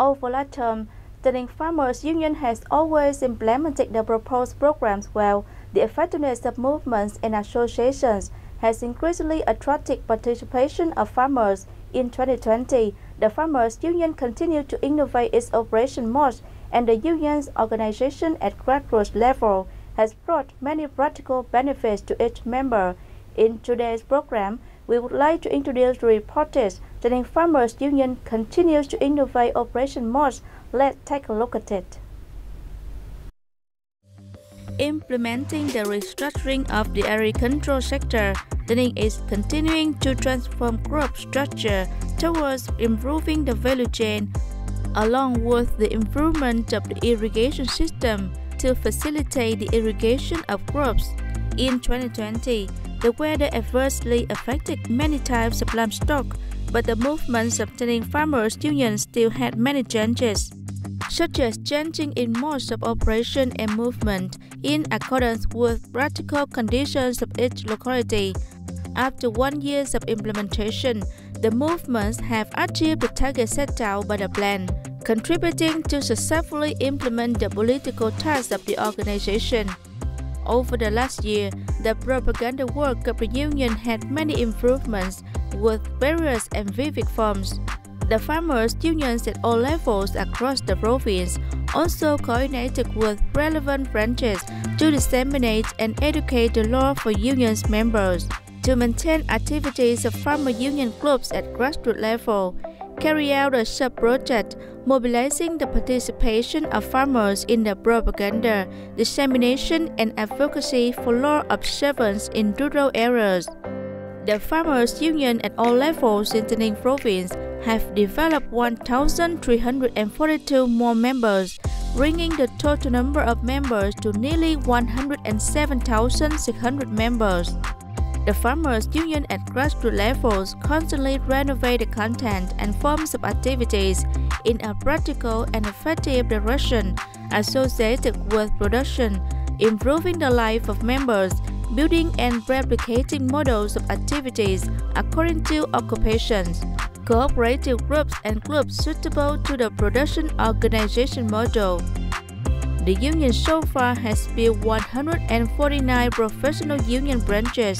Over that term, Tay Ninh Farmers Union has always implemented the proposed programs well. The effectiveness of movements and associations has increasingly attracted participation of farmers. In 2020, the Farmers Union continued to innovate its operation modes, and the union's organization at grassroots level has brought many practical benefits to each member. In today's program, we would like to introduce the reportage. Tay Ninh Farmers Union continues to innovate operation modes. Let's take a look at it. Implementing the restructuring of the agricultural sector, Tay Ninh is continuing to transform crop structure towards improving the value chain, along with the improvement of the irrigation system to facilitate the irrigation of crops. In 2020, the weather adversely affected many types of livestock, but the movements of Tay Ninh Farmers Union still had many changes, such as changing in modes of operation and movement in accordance with practical conditions of each locality. After 1 year of implementation, the movements have achieved the target set out by the plan, contributing to successfully implement the political tasks of the organization. Over the last year, the propaganda work of the union had many improvements with various and vivid forms. The farmers' unions at all levels across the province also coordinated with relevant branches to disseminate and educate the law for unions members, to maintain activities of farmer union groups at grassroots level, carry out a sub-project mobilizing the participation of farmers in the propaganda, dissemination and advocacy for law observance in rural areas. The farmers' union at all levels in Tay Ninh province have developed 1,342 more members, bringing the total number of members to nearly 107,600 members. The Farmers Union at grassroots levels constantly renovate the content and forms of activities in a practical and effective direction associated with production, improving the life of members, building and replicating models of activities according to occupations, cooperative groups and groups suitable to the production organization model. The union so far has built 149 professional union branches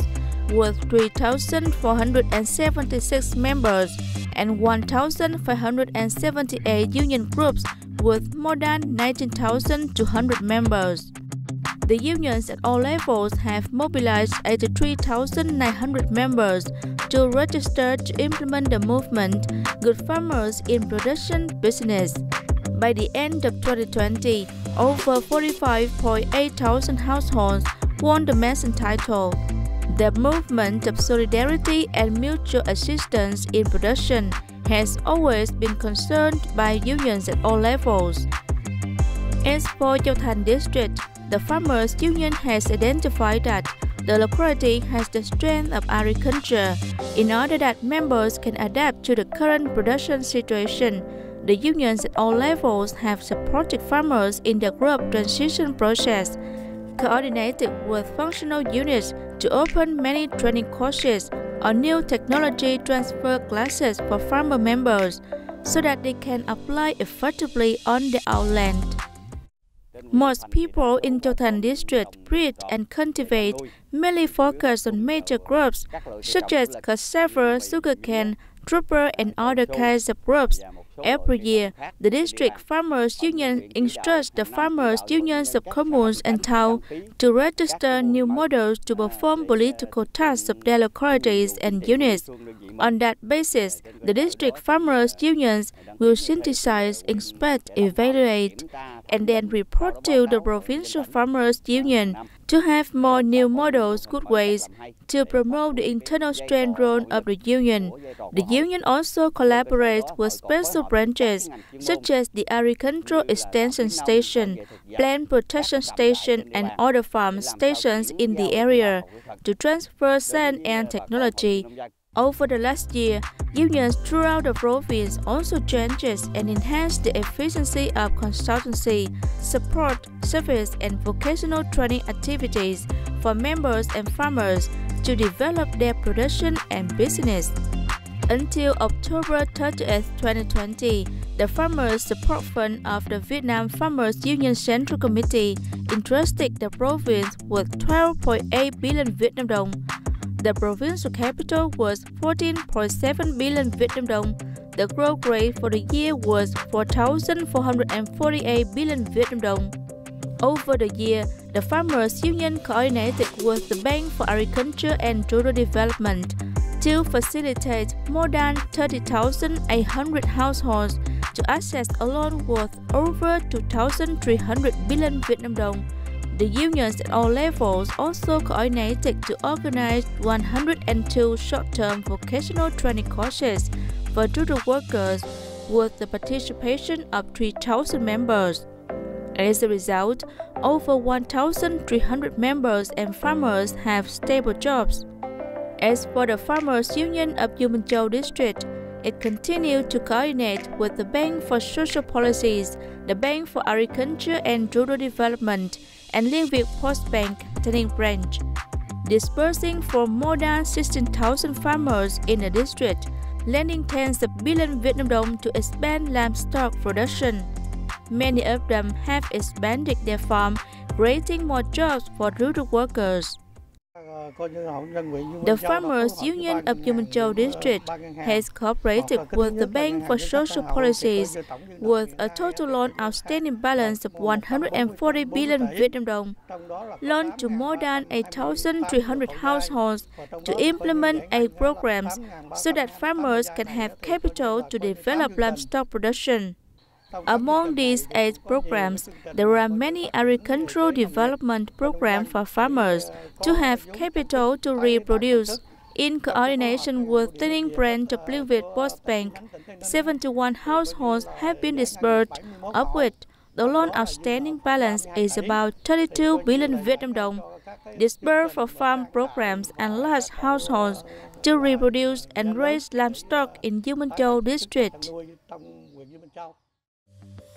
with 3,476 members and 1,578 union groups with more than 19,200 members. The unions at all levels have mobilized 83,900 members to register to implement the movement Good Farmers in Production Business. By the end of 2020, over 45,800 households won the Mason title. The movement of solidarity and mutual assistance in production has always been concerned by unions at all levels. As for Châu Thành district, the Farmers Union has identified that the locality has the strength of agriculture. In order that members can adapt to the current production situation, the unions at all levels have supported farmers in the group transition process, coordinated with functional units to open many training courses or new technology transfer classes for farmer members so that they can apply effectively on their own land. Most people in Châu Thành district breed and cultivate mainly focus on major crops such as cassava, sugarcane, rubber and other kinds of crops. Every year, the District Farmers Union instructs the Farmers Unions of communes and towns to register new models to perform political tasks of their localities and units. On that basis, the District Farmers Unions will synthesize, inspect, evaluate, and then report to the Provincial Farmers Union to have more new models, good ways to promote the internal strength role of the union. The union also collaborates with special branches such as the Agricultural Extension Station, Plant Protection Station and other farm stations in the area to transfer science and technology. Over the last year, unions throughout the province also changes and enhance the efficiency of consultancy, support, service and vocational training activities for members and farmers to develop their production and business. Until October 30, 2020, The Farmers Support Fund of the Vietnam Farmers Union Central Committee entrusted the province with 12.8 billion Vietnam dong. The provincial capital was 14.7 billion Vietnam dong. The growth rate for the year was 4,448 billion Vietnam dong. Over the year, the Farmers Union coordinated with the Bank for Agriculture and Rural Development to facilitate more than 30,800 households to access a loan worth over 2,300 billion Vietnam dong. The unions at all levels also coordinated to organize 102 short-term vocational training courses for rural workers with the participation of 3,000 members. As a result, over 1,300 members and farmers have stable jobs. As for the Farmers Union of U Minh Châu District, it continued to coordinate with the Bank for Social Policies, the Bank for Agriculture and Rural Development, and Liên Việt Post Bank, Tay Ninh branch, disbursing for more than 16,000 farmers in the district, lending tens of billion Vietnam dong to expand livestock production. Many of them have expanded their farm, creating more jobs for rural workers. The Farmers Union of U Minh Châu District has cooperated with the Bank for Social Policies with a total loan outstanding balance of 140 billion Vietnam dong, loaned to more than 8,300 households to implement 8 programs so that farmers can have capital to develop livestock production. Among these 8 programs, there are many agricultural development programs for farmers to have capital to reproduce. In coordination with Tay Ninh branch of Liên Việt Post Bank, 71 households have been disbursed, of which the loan outstanding balance is about 32 billion Vietnam dong, disbursed for farm programs and large households to reproduce and raise livestock in U Minh Châu District.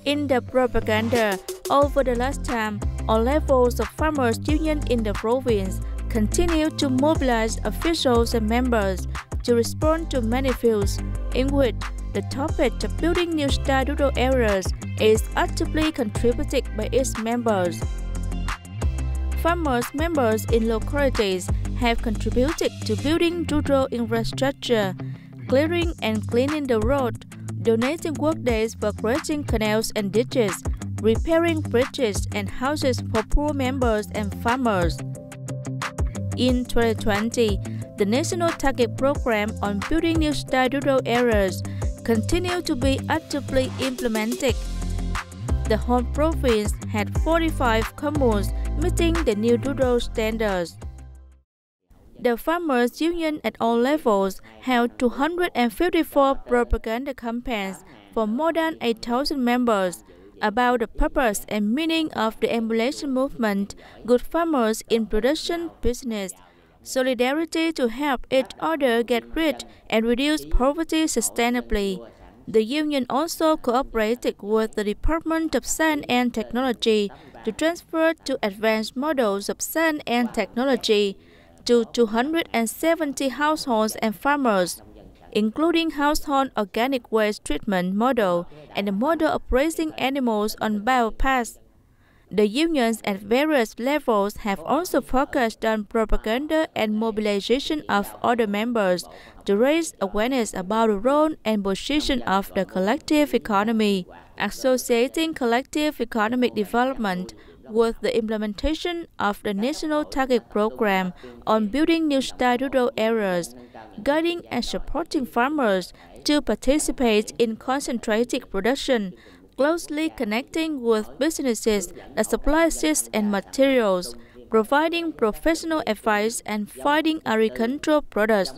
In the propaganda, over the last time, all levels of farmers' union in the province continue to mobilize officials and members to respond to many fields, in which the topic of building new style rural areas is actively contributed by its members. Farmers' members in localities have contributed to building rural infrastructure, clearing and cleaning the road, donating workdays for creating canals and ditches, repairing bridges and houses for poor members and farmers. In 2020, the National Target Program on Building New Style Rural Areas continued to be actively implemented. The whole province had 45 communes meeting the new rural standards. The Farmers Union at all levels held 254 propaganda campaigns for more than 8,000 members about the purpose and meaning of the emulation movement, good farmers in production business, solidarity to help each other get rich and reduce poverty sustainably. The union also cooperated with the Department of Science and Technology to transfer to advanced models of science and technology to 270 households and farmers, including household organic waste treatment model and the model of raising animals on biopaths. The unions at various levels have also focused on propaganda and mobilization of other members to raise awareness about the role and position of the collective economy, associating collective economic development with the implementation of the National Target Program on Building New Style Rural Areas, guiding and supporting farmers to participate in concentrated production, closely connecting with businesses that supply seeds and materials, providing professional advice and finding agricultural products.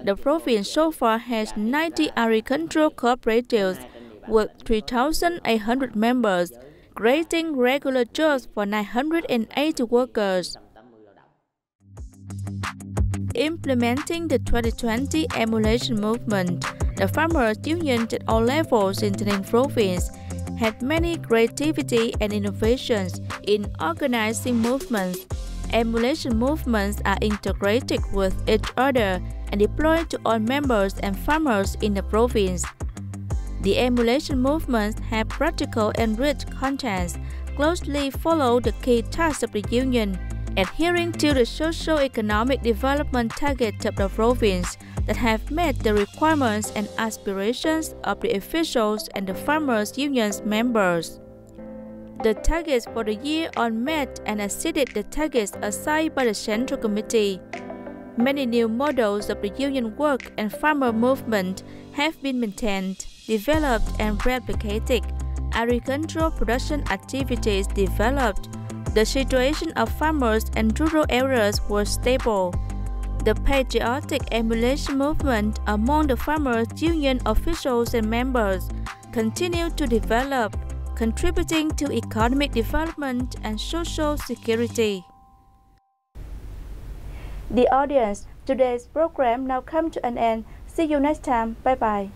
The province so far has 90 agricultural cooperatives with 3,800 members, creating regular jobs for 980 workers. Implementing the 2020 emulation movement, the Farmers Union at all levels in Tay Ninh province had many creativity and innovations in organizing movements. Emulation movements are integrated with each other and deployed to all members and farmers in the province. The emulation movements have practical and rich contents, closely follow the key tasks of the Union, adhering to the socio-economic development targets of the province that have met the requirements and aspirations of the officials and the Farmers Union's members. The targets for the year on met and exceeded the targets assigned by the Central Committee. Many new models of the union work and farmer movement have been maintained, developed and replicated. Agricultural production activities developed. The situation of farmers and rural areas was stable. The patriotic emulation movement among the Farmers Union officials and members continued to develop, contributing to economic development and social security. The audience, today's program now comes to an end. See you next time. Bye-bye.